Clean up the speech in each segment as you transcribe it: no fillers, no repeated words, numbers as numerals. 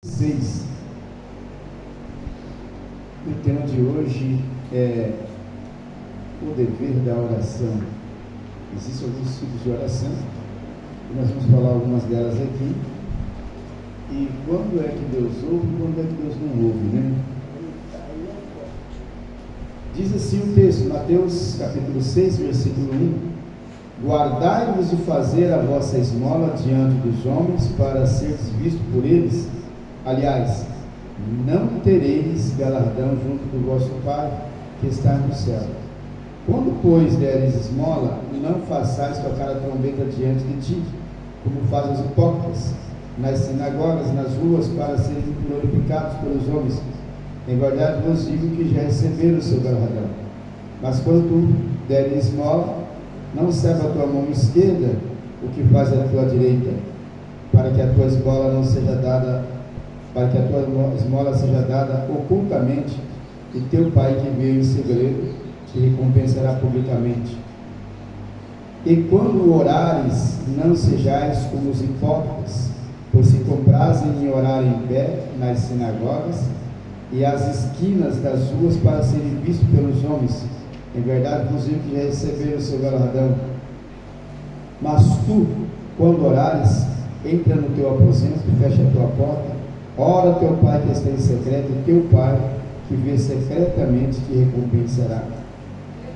6. O tema de hoje é o dever da oração. Existem alguns tipos de oração e nós vamos falar algumas delas aqui. E quando é que Deus ouve e quando é que Deus não ouve, né? Diz assim o texto, Mateus capítulo 6, versículo 1: Guardai-vos de fazer a vossa esmola diante dos homens, para seres vistos por eles. Aliás, não tereis galardão junto do vosso Pai que está no céu. Quando, pois, deres esmola, não façais tocar a trombeta diante de ti, como fazem os hipócritas, nas sinagogas, nas ruas, para serem glorificados pelos homens. Em verdade vos digo que já receberam o seu galardão. Mas quando tu deres esmola, não saiba a tua mão esquerda o que faz a tua direita, para que a tua esmola seja dada ocultamente, e teu Pai que veio em segredo te recompensará publicamente. E quando orares, não sejais como os hipócritas, pois se comprazem em orar em pé nas sinagogas e às esquinas das ruas, para serem vistos pelos homens. Em verdade vos digo que já receberam o seu galardão. Mas tu, quando orares, entra no teu aposento, fecha a tua porta, ora teu Pai que está em secreto, e teu Pai que vê secretamente te recompensará.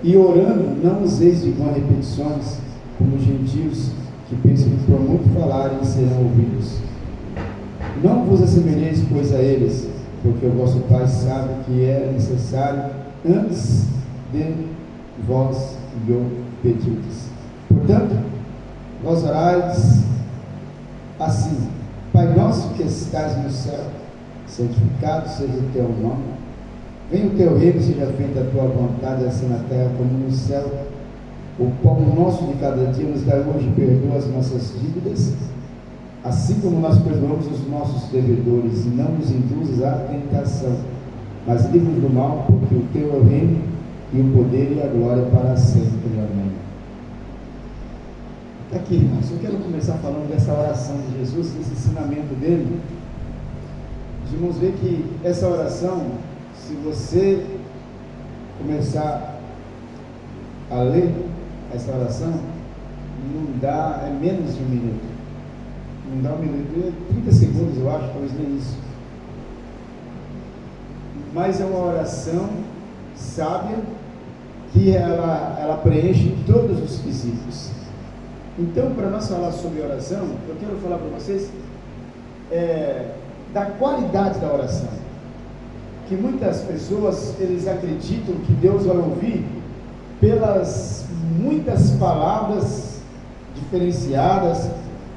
E orando, não useis de vãs repetições, como os gentios, que pensam que por muito falarem serão ouvidos. Não vos assemelheis, pois, a eles, porque o vosso Pai sabe que é necessário antes de vós lhe pedirdes. Portanto, vós orais assim: Pai nosso que estás no céu, santificado seja o teu nome. Venha o teu reino, seja feita a tua vontade, assim na terra como no céu. O pão nosso de cada dia nos dá hoje, perdoa as nossas dívidas, assim como nós perdoamos os nossos devedores, e não nos induzas à tentação, mas livra-nos do mal, porque o teu é o reino, e o poder e a glória para sempre. Amém. Aqui, irmãos, eu quero começar falando dessa oração de Jesus, desse ensinamento dele. Os irmãos veem que essa oração, se você começar a ler essa oração, não dá, é menos de um minuto. Não dá um minuto, 30 segundos eu acho, talvez nem isso. Mas é uma oração sábia, que ela preenche todos os quesitos. Então, para nós falar sobre oração, eu quero falar para vocês da qualidade da oração. Que muitas pessoas, eles acreditam que Deus vai ouvir pelas muitas palavras diferenciadas,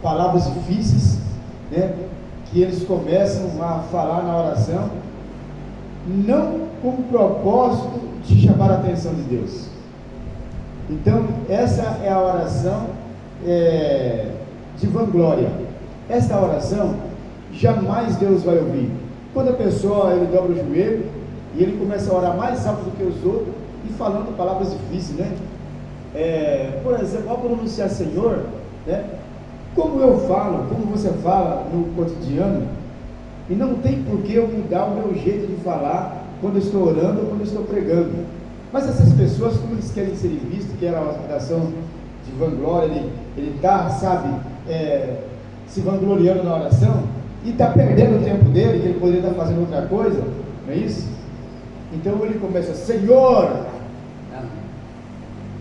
palavras difíceis, né, que eles começam a falar na oração, não com o propósito de chamar a atenção de Deus. Então, essa é a oração de vanglória. Esta oração, jamais Deus vai ouvir. Quando a pessoa, ele dobra o joelho, e ele começa a orar mais rápido do que os outros, e falando palavras difíceis, né? Por exemplo, ao pronunciar Senhor, né? Como eu falo, como você fala no cotidiano, e não tem por que eu mudar o meu jeito de falar quando eu estou orando ou quando eu estou pregando. Mas essas pessoas, como eles querem ser vistos, que era uma oração de vanglória, ele está, sabe, se vangloriando na oração, e está perdendo o tempo dele, que ele poderia estar fazendo outra coisa, não é isso? Então ele começa: Senhor,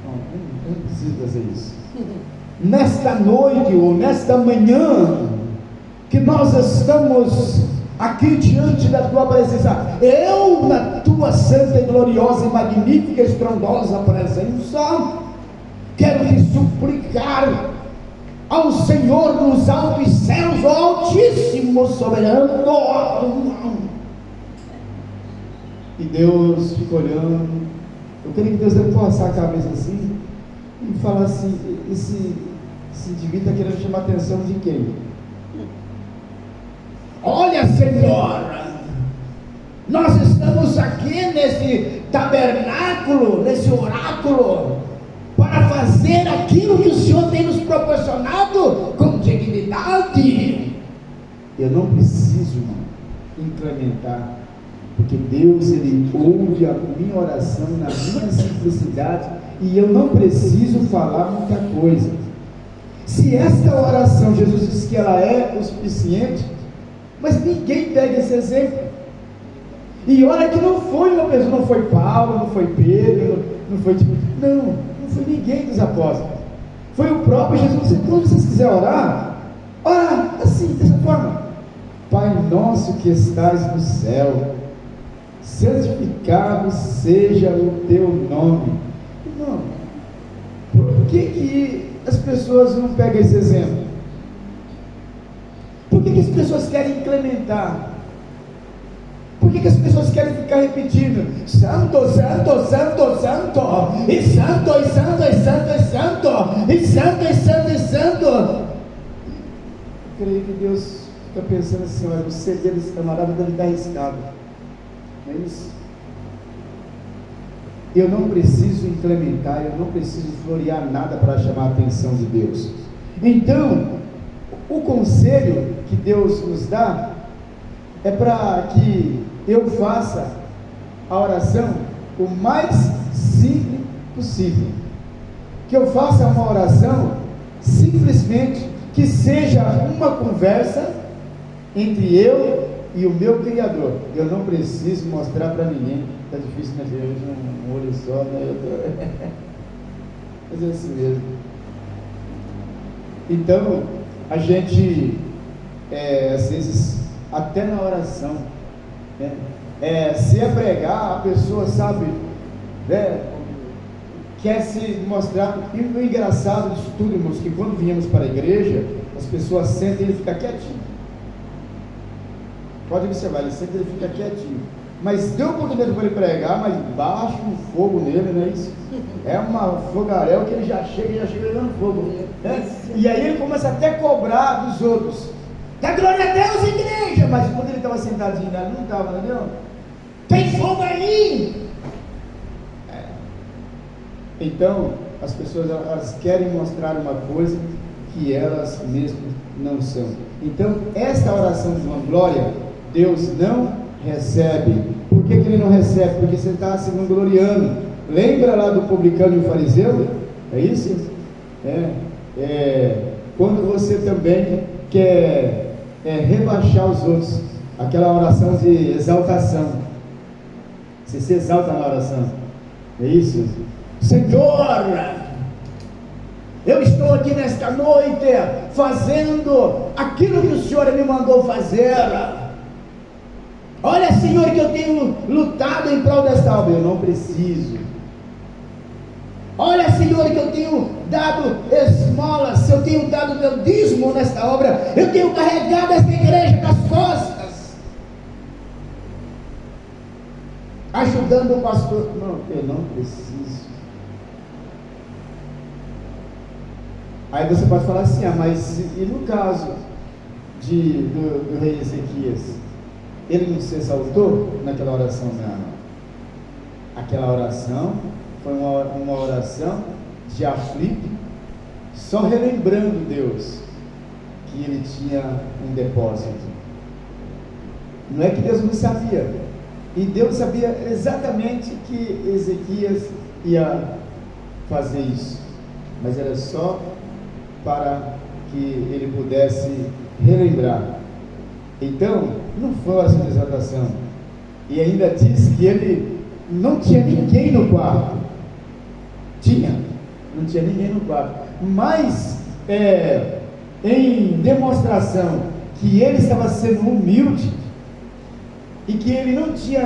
não preciso fazer isso. Nesta noite ou nesta manhã que nós estamos aqui diante da tua presença, eu na tua santa e gloriosa e magnífica e estrondosa presença, quero te suplicar ao Senhor dos altos céus, o Altíssimo Soberano. E Deus fica olhando. Eu queria que Deus deve passar a cabeça assim e falar assim: esse indivíduo está querendo chamar a atenção de quem? Olha, Senhor, nós estamos aqui nesse tabernáculo, nesse oráculo, para fazer aquilo que o Senhor tem nos proporcionado com dignidade. Eu não preciso, irmão, incrementar, porque Deus, Ele ouve a minha oração na minha simplicidade, e eu não preciso falar muita coisa. Se esta oração, Jesus disse que ela é o suficiente, mas ninguém pega esse exemplo. E olha que não foi uma pessoa, não foi Paulo, não foi Pedro, não foi ninguém dos apóstolos. Foi o próprio Jesus. Quando vocês quiserem orar, ora assim, dessa forma: Pai nosso que estás no céu, santificado seja o teu nome. Não. Por que as pessoas não pegam esse exemplo? Por que as pessoas querem incrementar? Por que as pessoas querem ficar repetindo santo, santo, santo, santo, e santo, e santo, e santo, e santo, e santo, e santo, e santo? Eu creio que Deus fica pensando assim: olha, o CD desse camarada deve estar arriscado. Não é isso? Eu não preciso incrementar, eu não preciso florear nada para chamar a atenção de Deus. Então, o conselho que Deus nos dá é para que eu faça a oração o mais simples possível. Que eu faça uma oração simplesmente que seja uma conversa entre eu e o meu Criador. Eu não preciso mostrar para ninguém. Está difícil, né? Hoje um olho só, né? Mas é assim mesmo. Então, a gente, às vezes, até na oração, né? Se é pregar, a pessoa sabe, né? Quer se mostrar. E o engraçado disso tudo, irmãos, que quando viemos para a igreja, as pessoas sentem e ele fica quietinho. Pode observar, ele senta e ele fica quietinho. Mas deu oportunidade para ele pregar, mas baixa um fogo nele, não é isso? É uma fogaréu que ele já chega dando fogo, né? E aí ele começa até a cobrar dos outros. Dá glória a Deus, igreja! Mas quando ele estava sentadinho lá, ele não estava, entendeu? Tem fogo aí! Então, as pessoas elas querem mostrar uma coisa que elas mesmas não são. Então, esta oração de vanglória, Deus não recebe. Por que Ele não recebe? Porque você está se vangloriando. Lembra lá do publicano e o fariseu? É isso? Quando você também quer rebaixar os outros, aquela oração de exaltação, você se exalta na oração, é isso? Senhor, eu estou aqui nesta noite fazendo aquilo que o Senhor me mandou fazer. Olha, Senhor, que eu tenho lutado em prol desta obra. Eu não preciso. Olha, Senhor, que eu tenho dado esmolas, eu tenho dado meu dízimo nesta obra, eu tenho carregado esta igreja nas costas, ajudando o pastor. Não, eu não preciso. Aí você pode falar assim: mas e no caso do rei Ezequias? Ele não se exaltou naquela oração? Não. Aquela oração foi uma oração de aflito, só relembrando Deus que ele tinha um depósito. Não é que Deus não sabia, e Deus sabia exatamente que Ezequias ia fazer isso, mas era só para que ele pudesse relembrar. Então, não foi oração de exaltação. E ainda diz que ele não tinha ninguém no quarto. Não tinha ninguém no quarto. Mas, em demonstração que ele estava sendo humilde, e que ele não tinha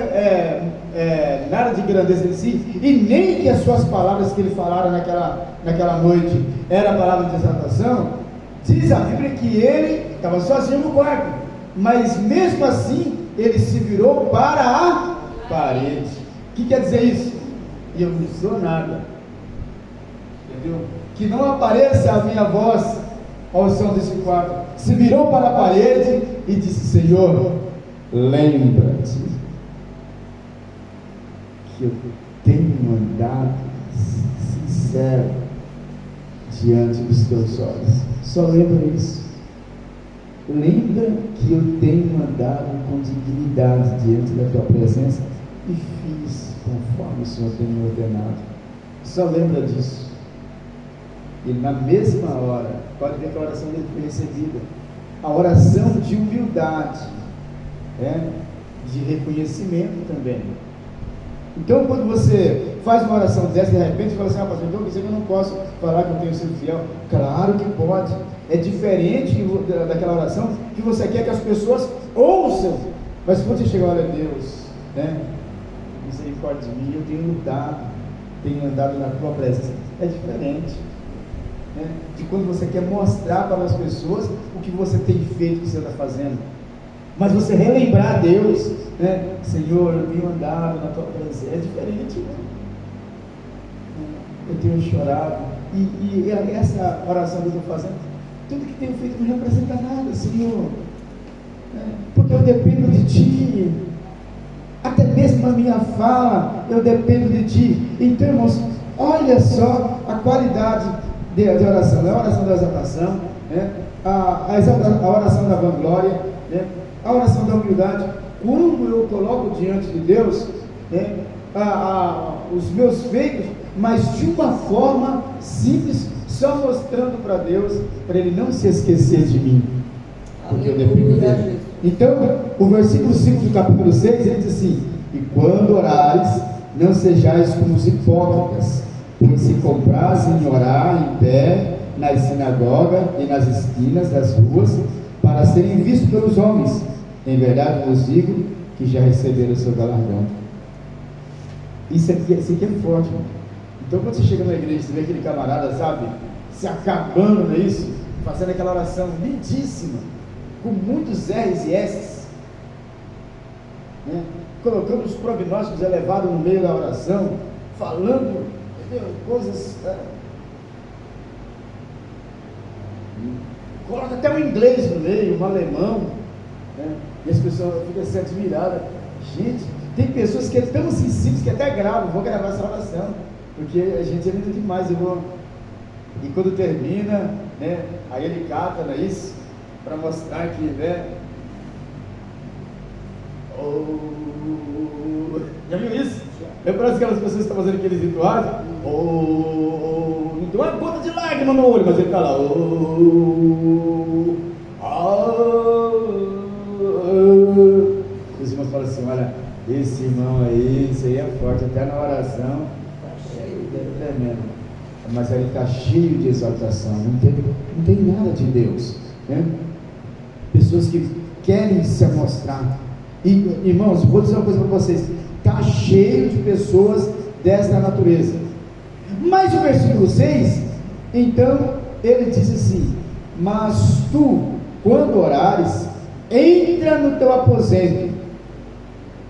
nada de grandeza em si, e nem que as suas palavras que ele falara naquela noite era a palavra de exaltação, diz a Bíblia que ele estava sozinho no quarto, mas mesmo assim ele se virou para a parede. O que quer dizer isso? Eu não sou nada, entendeu? Que não apareça a minha voz ao som desse quarto. Se virou para a parede e disse: Senhor, lembra-te que eu tenho andado sincero diante dos teus olhos. Só lembra isso. lembra que eu tenho andado com dignidade diante da tua presença e fiz conforme o Senhor tem me ordenado. Só lembra disso. E na mesma hora, pode ver que a oração dele foi recebida. A oração de humildade, de reconhecimento também. Então, quando você faz uma oração dessa, de repente, você fala assim: pastor, então eu não posso falar que eu tenho sido fiel. Claro que pode. É diferente daquela oração que você quer que as pessoas ouçam. Mas quando você chega, olha, Deus, misericórdia de mim, eu tenho andado na tua presença. É diferente de quando você quer mostrar para as pessoas o que você tem feito, o que você está fazendo. Mas você relembrar a Deus, Senhor, eu tenho andado na tua presença. É diferente, Eu tenho chorado. E essa oração que eu estou fazendo, tudo que tenho feito não representa nada, Senhor. Porque eu dependo de Ti. Até mesmo a minha fala, eu dependo de Ti. Então, irmãos, olha só a qualidade de oração. É a oração da exaltação, a oração da vanglória, a oração da humildade. Quando eu coloco diante de Deus os meus feitos, mas de uma forma simples, só mostrando para Deus, para Ele não se esquecer de mim, porque eu dependo dele. Então, o versículo 5 do capítulo 6, ele diz assim: e quando orares, não sejais como os hipócritas, pois se comprazem em orar em pé nas sinagogas e nas esquinas das ruas, para serem vistos pelos homens. Em verdade vos digo que já receberam o seu galardão. Isso aqui é forte, irmão. Então, quando você chega na igreja, você vê aquele camarada, sabe, se acabando, não é isso? Fazendo aquela oração lindíssima, com muitos R's e S's, colocando os prognósticos elevados no meio da oração, falando, coisas. Coloca até um inglês no meio, um alemão, e as pessoas ficam assim admiradas. Gente, tem pessoas que é tão sensíveis que até gravam, vou gravar essa oração, porque a gente é lindo demais. E quando termina, aí ele cata, não é isso? Para mostrar que, já viu isso? Parece aquelas pessoas que estão fazendo aqueles rituais, não tem uma gota de lágrima no olho, mas ele está lá, os irmãos falam assim: olha, esse irmão aí, isso aí é forte, até na oração, é tremendo, mas aí está cheio de exaltação, não tem nada de Deus, pessoas que querem se mostrar. E, irmãos, vou dizer uma coisa para vocês: está cheio de pessoas dessa natureza. Mas o versículo 6, então, ele diz assim: mas tu, quando orares, entra no teu aposento.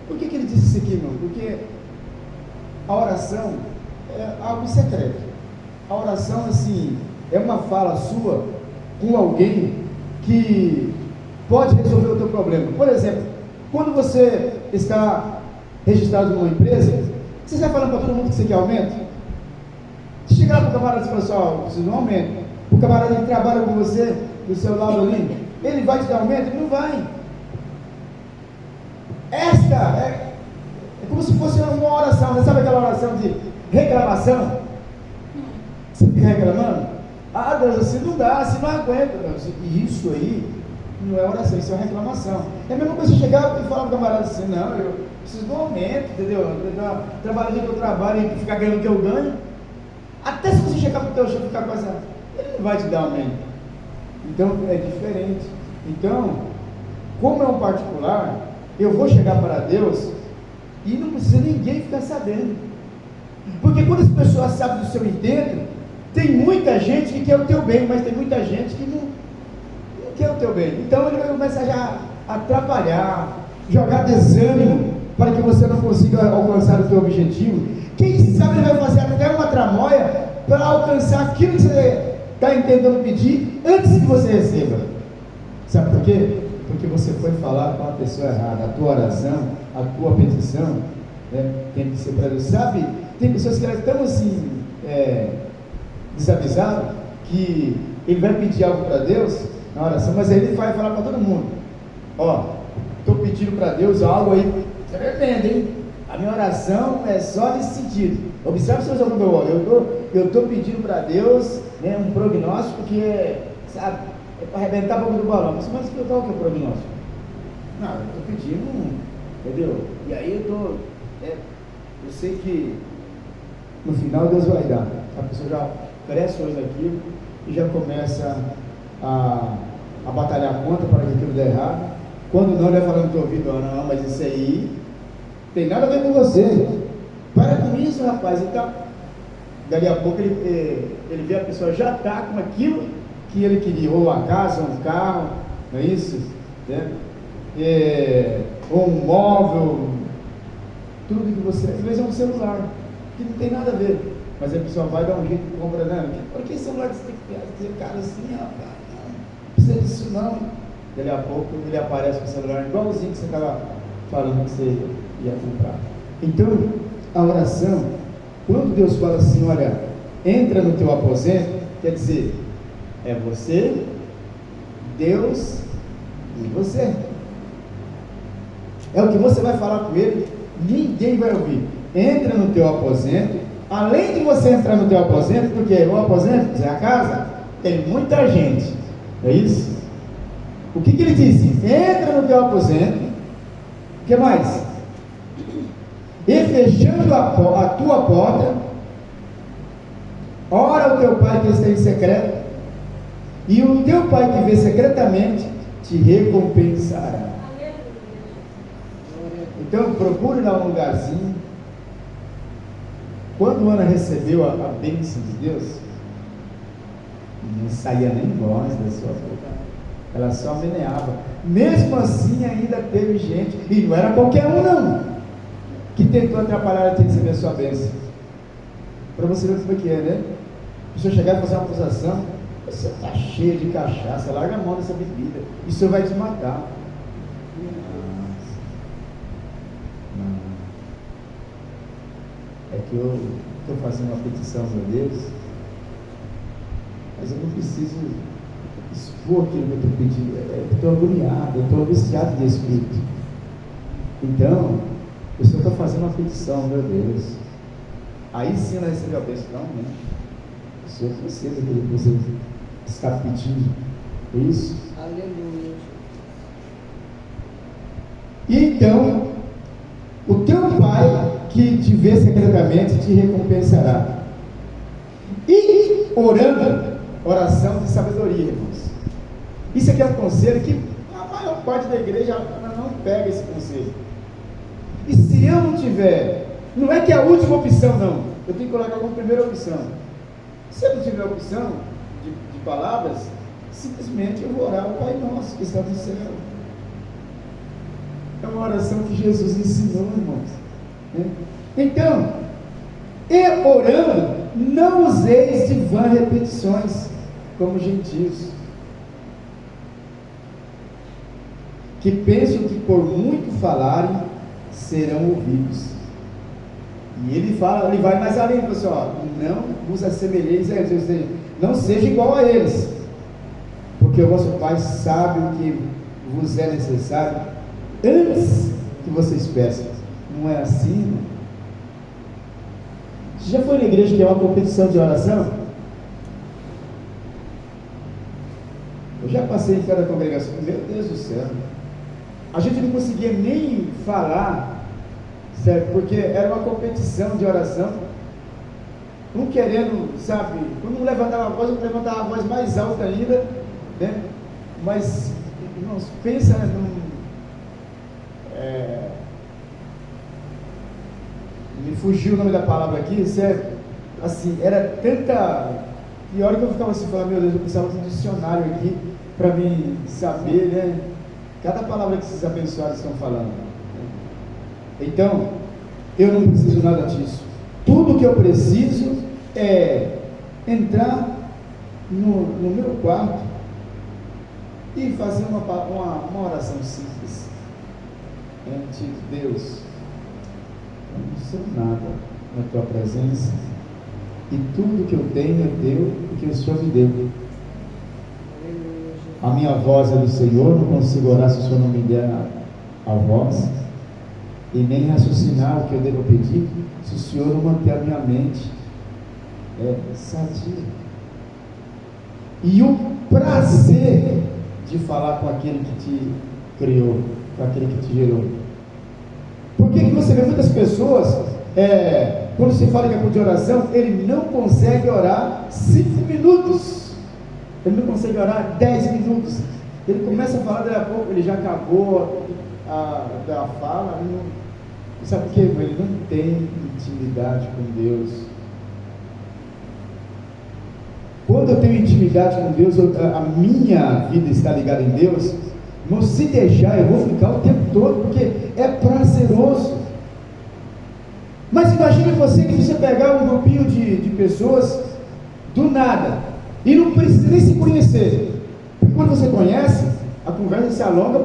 Por que ele disse isso aqui, irmão? Porque a oração é algo secreto. A oração, assim, é uma fala sua com alguém que pode resolver o teu problema. Por exemplo, quando você está registrado numa empresa, você está falando para todo mundo que você quer aumento? Se chegar lá para o camarada e falar assim: ó, eu preciso de um aumento. O camarada que trabalha com você, do seu lado ali, ele vai te dar aumento? Ele não vai. Esta é como se fosse uma oração, né? Sabe aquela oração de reclamação? Você fica reclamando? Ah, Deus, assim não dá, assim não aguenta. E isso aí não é oração, isso é uma reclamação. É a mesma coisa você chegar e falar para o camarada assim: não, eu preciso de um aumento, entendeu? Trabalhando que eu trabalho e ficar ganhando o que eu ganho. Até se você chegar para o teu chefe e ficar com essa, ele não vai te dar aumento. Então é diferente. Então, como é um particular, eu vou chegar para Deus e não precisa ninguém ficar sabendo. Porque quando as pessoas sabem do seu intento, tem muita gente que quer o teu bem, mas tem muita gente que não quer o teu bem. Então ele vai começar já a atrapalhar, jogar desânimo para que você não consiga alcançar o teu objetivo. Quem sabe ele vai fazer até uma tramóia para alcançar aquilo que você está tentando pedir antes que você receba. Sabe por quê? Porque você foi falar com a pessoa errada. A tua oração, a tua petição, tem que ser para Deus. Sabe, tem pessoas que elas estão assim, desavisadas, que ele vai pedir algo para Deus, na oração, mas aí ele vai falar para todo mundo: ó, estou pedindo para Deus algo aí tremendo, hein? A minha oração é só nesse sentido. Observe se eu meu olho. Eu estou pedindo para Deus, né, um prognóstico que é, sabe, é para arrebentar a boca do balão. Mas qual que é o prognóstico? Não, eu estou pedindo, entendeu? E aí eu sei que no final Deus vai dar. A pessoa já cresce olho naquilo e já começa a batalhar contra para que aquilo dê errado. Quando não, ele vai falando no teu ouvido: não, mas isso aí tem nada a ver com você. Para com isso, rapaz. Então, dali a pouco ele vê a pessoa já está com aquilo que ele queria, ou a casa, ou um carro, não é isso? Né? Ou um móvel, tudo que você, às vezes é um celular, que não tem nada a ver, mas a pessoa vai dar um jeito de compra, né? Por que celular você tem que ter cara assim, rapaz? Não precisa disso não. Dali a pouco ele aparece com o celular igualzinho que você estava falando que você ia comprar. Então, a oração, quando Deus fala assim: olha, entra no teu aposento, quer dizer, é você, Deus e você. É o que você vai falar com ele, ninguém vai ouvir. Entra no teu aposento. Além de você entrar no teu aposento, porque o aposento é a casa, tem muita gente, é isso? O que ele disse? Entra no teu aposento. O que mais? E fechando a tua porta, ora ao teu pai que está em secreto, e o teu pai que vê secretamente te recompensará. Então procure lá um lugarzinho. Quando Ana recebeu a bênção de Deus, não saía nem voz da sua boca, ela só meneava. Mesmo assim ainda teve gente, e não era qualquer um não, que tentou atrapalhar ela de receber a sua bênção. Para você ver como é que é, né? A pessoa chegar e fazer uma acusação: você está cheio de cachaça, larga a mão dessa bebida, isso vai te matar. É que eu estou fazendo uma petição, meu Deus, mas eu não preciso expor aquilo que eu estou pedindo. Eu estou agoniado, eu estou viciado de espírito. Então, eu só estou fazendo uma petição, meu Deus. Aí sim ela recebeu a bênção. Não, né? O Senhor precisa daquilo que você está pedindo. É isso? Aleluia. E então, o teu pai que te vê secretamente te recompensará. E orando, oração de sabedoria, irmãos. Isso aqui é um conselho que a maior parte da igreja não pega esse conselho. E se eu não tiver, não é que é a última opção, não, eu tenho que colocar como primeira opção. Se eu não tiver opção de palavras, simplesmente eu vou orar ao Pai Nosso que está no céu. É uma oração que Jesus ensinou, irmãos. Então, e orando, não useis de vã repetições, como gentios, que pensam que por muito falarem serão ouvidos. E ele fala, ele vai mais além, pessoal: não vos assemelheis a eles, não seja igual a eles, porque o vosso Pai sabe o que vos é necessário antes que vocês peçam. Não é assim, né? Você já foi na igreja que é uma competição de oração? Eu já passei em cada congregação, meu Deus do céu, a gente não conseguia nem falar, certo? Porque era uma competição de oração, um querendo, sabe, quando um levantava a voz, outro levantava a voz mais alta ainda, né? Mas, irmãos, pensa me fugiu o nome da palavra aqui, certo? Assim, era tanta. E a hora que eu ficava assim, falando: meu Deus, eu precisava de um dicionário aqui para mim saber, né? Cada palavra que esses abençoados estão falando. Então, eu não preciso nada disso. Tudo que eu preciso é entrar no meu quarto e fazer uma oração simples. Diante de Deus, eu não sou nada na tua presença, e tudo que eu tenho é teu, porque o Senhor me deu. a minha voz é do Senhor, não consigo orar se o Senhor não me der a voz, e nem raciocinar o que eu devo pedir, se o Senhor não manter a minha mente sadia. E o prazer de falar com aquele que te criou, com aquele que te gerou. Por que você vê muitas pessoas, quando se fala de oração, ele não consegue orar 5 minutos, ele não consegue orar 10 minutos, ele começa a falar, daqui a pouco ele já acabou a fala, sabe por quê? Ele não tem intimidade com Deus. Quando eu tenho intimidade com Deus, a minha vida está ligada em Deus, não se deixar, eu vou ficar o tempo todo, porque é prazeroso. Mas imagine você pegar um grupinho de pessoas do nada, e não precisa nem se conhecer, porque quando você conhece, a conversa se alonga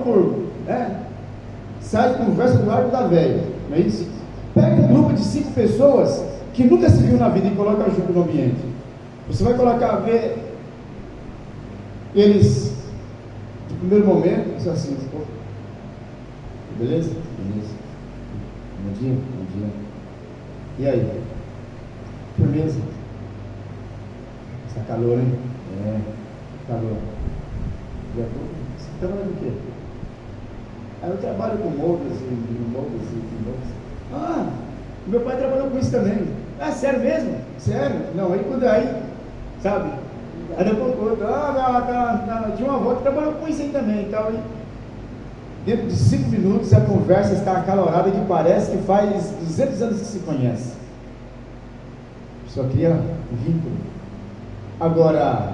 sai conversa do lado da velha, não é isso? Pega um grupo de 5 pessoas que nunca se viu na vida e coloca junto no ambiente. Você vai colocar, ver eles de primeiro momento, isso assim, beleza? Beleza. Bom dia, bom dia. E aí? Firmeza? Está calor, hein? Calor. Você está trabalhando o quê? Eu trabalho com moldes e moldes. Meu pai trabalhou com isso também. Sério mesmo? Sério? Não, sabe? Aí depois, tinha uma avó que trabalhou com isso aí também, então, dentro de 5 minutos a conversa está acalorada, que parece que faz 200 anos que se conhece. Só cria vínculo. Agora,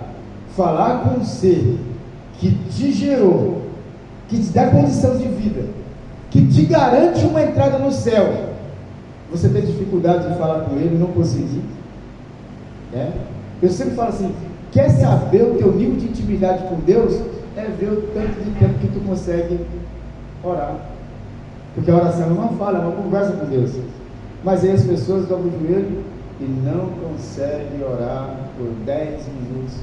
falar com um ser que te gerou, que te dá condição de vida, que te garante uma entrada no céu, você tem dificuldade de falar com ele e não conseguir? Eu sempre falo assim, quer saber o teu nível de intimidade com Deus? É ver o tanto de tempo que tu consegue orar, porque a oração é uma fala, é uma conversa com Deus. Mas aí as pessoas dobram o joelho e não conseguem orar por 10 minutos,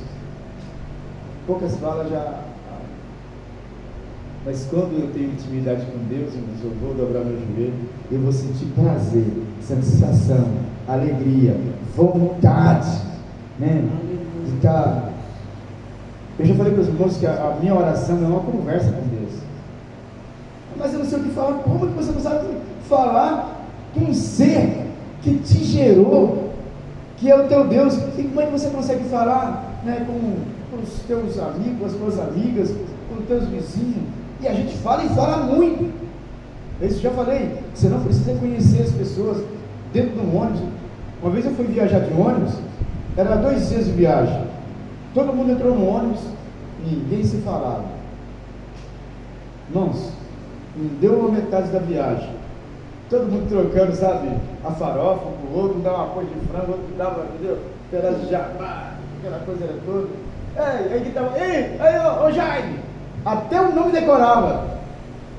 poucas falas já. Mas quando eu tenho intimidade com Deus, eu vou dobrar meu joelho, eu vou sentir prazer, satisfação, alegria, vontade, de estar. Eu já falei para os irmãos que a minha oração é uma conversa com Deus. Mas eu não sei o que falar. Como que você não sabe falar com um ser que te gerou, que é o teu Deus? E como é que você consegue falar com os teus amigos, com as tuas amigas, com os teus vizinhos? E a gente fala e fala muito. Isso já falei. Você não precisa conhecer as pessoas dentro de um ônibus. Uma vez eu fui viajar de ônibus, era 2 dias de viagem. Todo mundo entrou no ônibus, ninguém se falava. Irmãos, não deu a metade da viagem. Todo mundo trocando, sabe? A farofa com o outro, dava uma coisa de frango, o outro dava, entendeu? Pedaço de jabá, aquela coisa era toda. Aí que tava, ô Jaime! Até o nome decorava.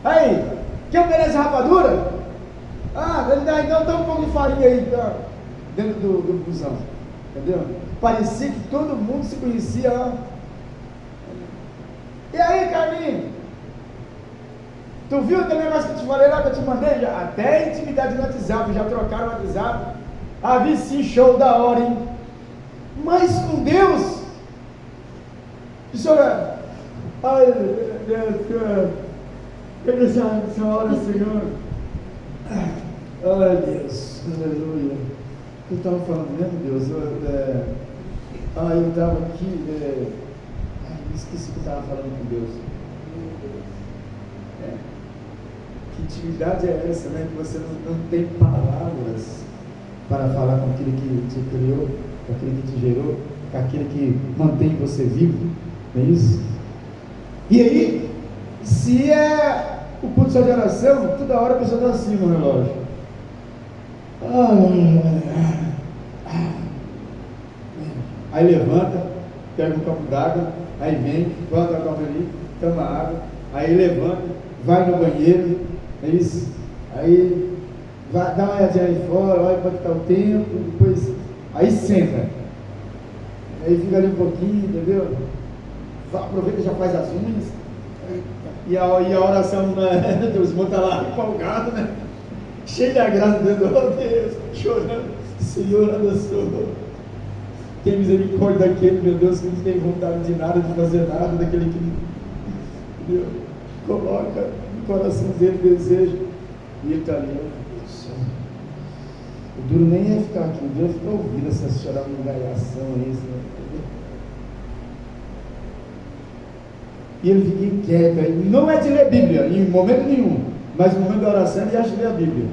Aí, quer oferece rapadura? Então dá um pouco de farinha aí, dentro do busão. Entendeu? Parecia que todo mundo se conhecia. E aí, Carlinhos? Tu viu aquele negócio que eu te falei lá, que eu te mandei? Até intimidade no WhatsApp, já trocaram o WhatsApp. Vi sim, show da hora, hein? Mas com Deus, senhora, ai Deus, pega essa hora, Senhor. Ai Deus, aleluia. Eu estava falando mesmo, Deus, eu estava aqui, esqueci que eu estava falando com Deus. Que intimidade é essa, que você não tem palavras para falar com aquele que te criou, com aquele que te gerou, com aquele que mantém você vivo, não é isso? E aí, se é o culto só de oração, toda hora a pessoa está assim no relógio. Aí levanta, pega um copo d'água, aí vem, bota a copa ali, toma água, aí levanta, vai no banheiro, é isso? Aí vai, dá uma olhadinha aí fora, olha quanto está o tempo, depois, aí senta, aí fica ali um pouquinho, entendeu? aproveita e já faz as unhas. E a oração, né? Deus monta lá empolgado, né? Cheio da graça de Deus, oh Deus, chorando, Senhor, abençoa. Tem misericórdia daquele, meu Deus, que não tem vontade de nada, de fazer nada, daquele que Deus coloca no coração dele desejo. E ele está ali, o duro nem é ficar aqui, o duro é ficar ouvindo essa choramingaiação aí, e ele fica inquieto aí. Não é de ler Bíblia, em momento nenhum, mas no momento da oração ele acha de ler a Bíblia.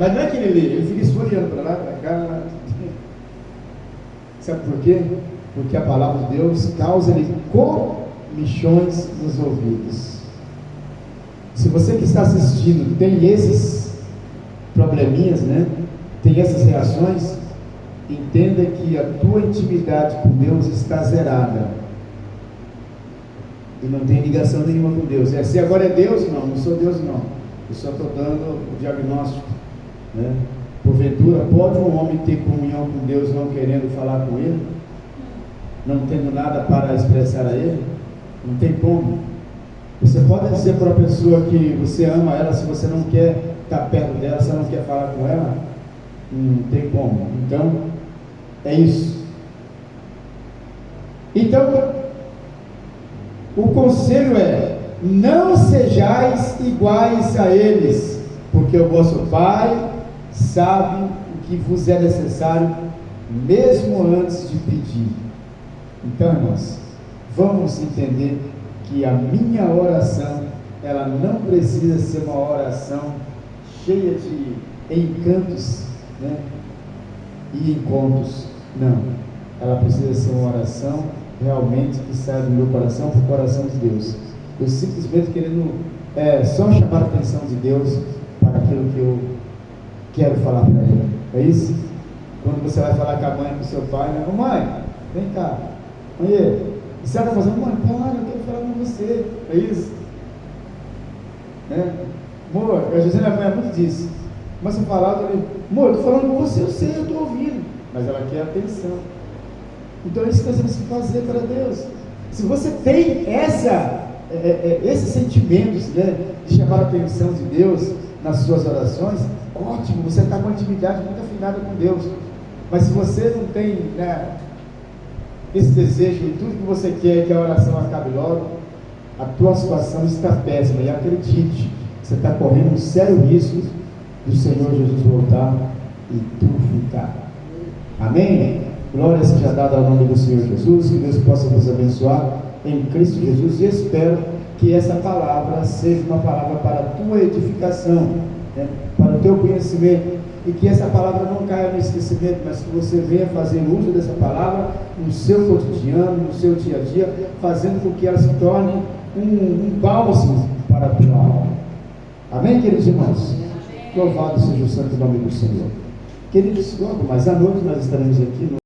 Mas não é que ele lê, ele fica esfolheando para lá, para cá. Sabe por quê? Porque a palavra de Deus causa-lhe comichões nos ouvidos. Se você que está assistindo tem esses probleminhas, né? Tem essas reações, entenda que a tua intimidade com Deus está zerada. E não tem ligação nenhuma com Deus. Se agora é Deus, não sou Deus não. Eu só estou dando o diagnóstico, né? Porventura, pode um homem ter comunhão com Deus não querendo falar com Ele? Não tendo nada para expressar a Ele? Não tem como. Você pode dizer para a pessoa que você ama ela, se você não quer estar perto dela, se você não quer falar com ela? Não tem como. Então, é isso. Então, o conselho é: não sejais iguais a eles, porque o vosso Pai sabe o que vos é necessário, mesmo antes de pedir. Então, irmãos, vamos entender que a minha oração, ela não precisa ser uma oração cheia de encantos, né? E encontros. Não, ela precisa ser uma oração realmente que saia do meu coração para o coração de Deus. Eu simplesmente querendo só chamar a atenção de Deus para aquilo que eu quero falar para Ele. É isso? Quando você vai falar com a mãe, com o seu pai, né? Mãe, vem cá. Mãe, você está fazendo? Mãe, para, eu quero falar com você. É isso? Amor, a José, minha mãe é muito disso. Mas você falar, amor, eu estou falando com você, eu sei, eu estou ouvindo. Mas ela quer atenção. Então é isso que nós temos que fazer para Deus. Se você tem esses sentimentos, né, de chamar a atenção de Deus nas suas orações, ótimo, você está com uma intimidade muito afinada com Deus. Mas se você não tem, né, esse desejo e tudo que você quer é que a oração acabe logo, a tua situação está péssima. E acredite, você está correndo um sério risco do Senhor Jesus voltar e tu ficar. Amém? Glória seja dada ao nome do Senhor Jesus, que Deus possa nos abençoar em Cristo Jesus, e espero que essa palavra seja uma palavra para a tua edificação, né? Para o teu conhecimento, e que essa palavra não caia no esquecimento, mas que você venha fazer uso dessa palavra no seu cotidiano, no seu dia a dia, fazendo com que ela se torne um bálsamo para a tua alma. Amém, queridos irmãos? Louvado seja o santo nome do Senhor. Queridos, logo mais à noite nós estaremos aqui no